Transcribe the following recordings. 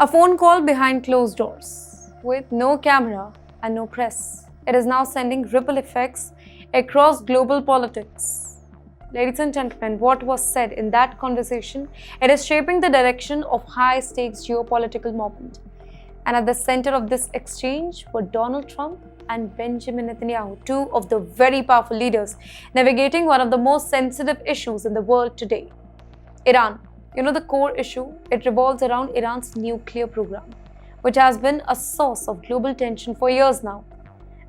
A phone call behind closed doors, with no camera and no press. It is now sending ripple effects across global politics. Ladies and gentlemen, what was said in that conversation, it is shaping the direction of high-stakes geopolitical moment. And at the center of this exchange were Donald Trump and Benjamin Netanyahu, two of the very powerful leaders navigating one of the most sensitive issues in the world today. Iran. The core issue, it revolves around Iran's nuclear program, which has been a source of global tension for years now.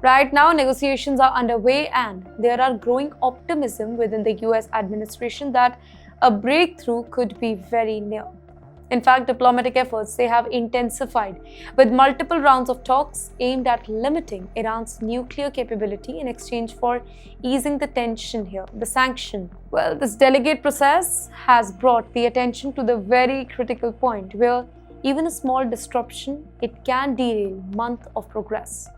Right now, negotiations are underway and there are growing optimism within the US administration that a breakthrough could be very near. In fact, diplomatic efforts, they have intensified with multiple rounds of talks aimed at limiting Iran's nuclear capability in exchange for easing the tension here, the sanction. Well, this delicate process has brought the attention to the very critical point where even a small disruption, it can derail months of progress.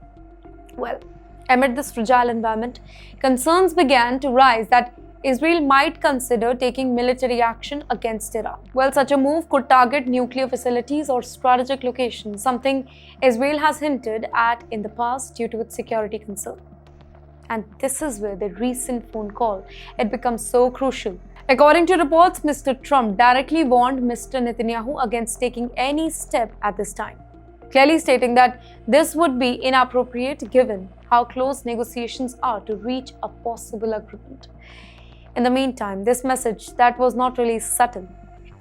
Well, amid this fragile environment, concerns began to rise that Israel might consider taking military action against Iran. Well, such a move could target nuclear facilities or strategic locations, something Israel has hinted at in the past due to its security concern. And this is where the recent phone call, it becomes so crucial. According to reports, Mr. Trump directly warned Mr. Netanyahu against taking any step at this time, clearly stating that this would be inappropriate given how close negotiations are to reach a possible agreement. In the meantime, this message that was not really subtle.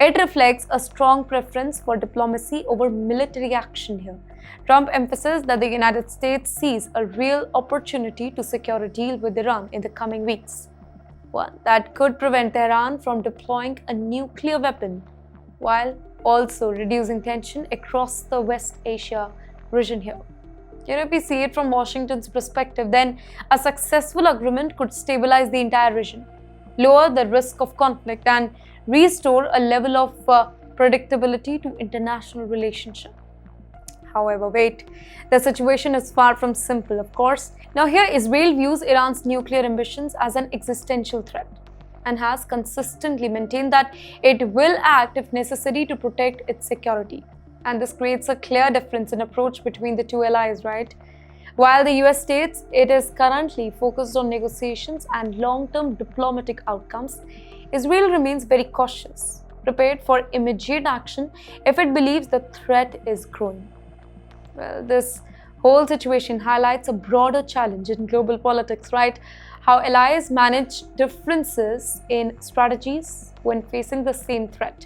It reflects a strong preference for diplomacy over military action here. Trump emphasized that the United States sees a real opportunity to secure a deal with Iran in the coming weeks, one that could prevent Tehran from deploying a nuclear weapon, while also reducing tension across the West Asia region here. If we see it from Washington's perspective, then a successful agreement could stabilize the entire region, lower the risk of conflict, and restore a level of predictability to international relations. However, the situation is far from simple, of course. Now here, Israel views Iran's nuclear ambitions as an existential threat and has consistently maintained that it will act if necessary to protect its security. And this creates a clear difference in approach between the two allies, right? While the US states it is currently focused on negotiations and long-term diplomatic outcomes, Israel remains very cautious, prepared for immediate action if it believes the threat is growing. Well, this whole situation highlights a broader challenge in global politics, right? How allies manage differences in strategies when facing the same threat.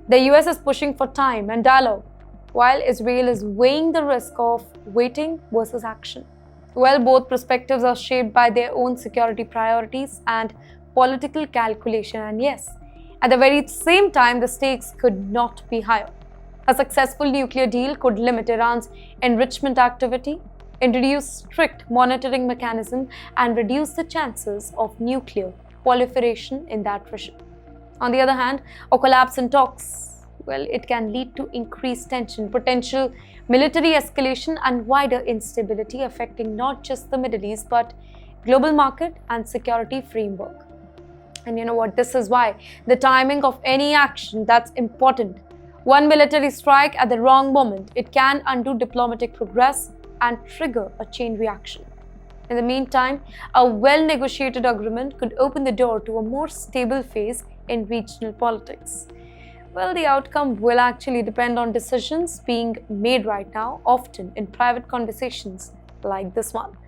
The US is pushing for time and dialogue, while Israel is weighing the risk of waiting versus action. Well, both perspectives are shaped by their own security priorities and political calculation, and yes, at the very same time, the stakes could not be higher. A successful nuclear deal could limit Iran's enrichment activity, introduce strict monitoring mechanism, and reduce the chances of nuclear proliferation in that region. On the other hand, a collapse in talks, well, it can lead to increased tension, potential military escalation, and wider instability affecting not just the Middle East but global market and security framework. And you know what? This is why the timing of any action, that's important. One military strike at the wrong moment, it can undo diplomatic progress and trigger a chain reaction. In the meantime, a well-negotiated agreement could open the door to a more stable phase in regional politics. Well, the outcome will actually depend on decisions being made right now, often in private conversations like this one.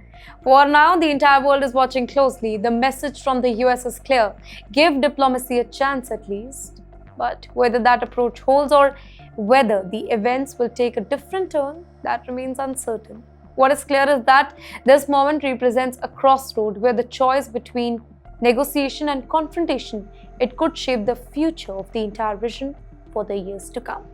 For now, the entire world is watching closely. The message from the US is clear. Give diplomacy a chance at least. But whether that approach holds or whether the events will take a different turn, that remains uncertain. What is clear is that this moment represents a crossroad where the choice between negotiation and confrontation, it could shape the future of the entire region for the years to come.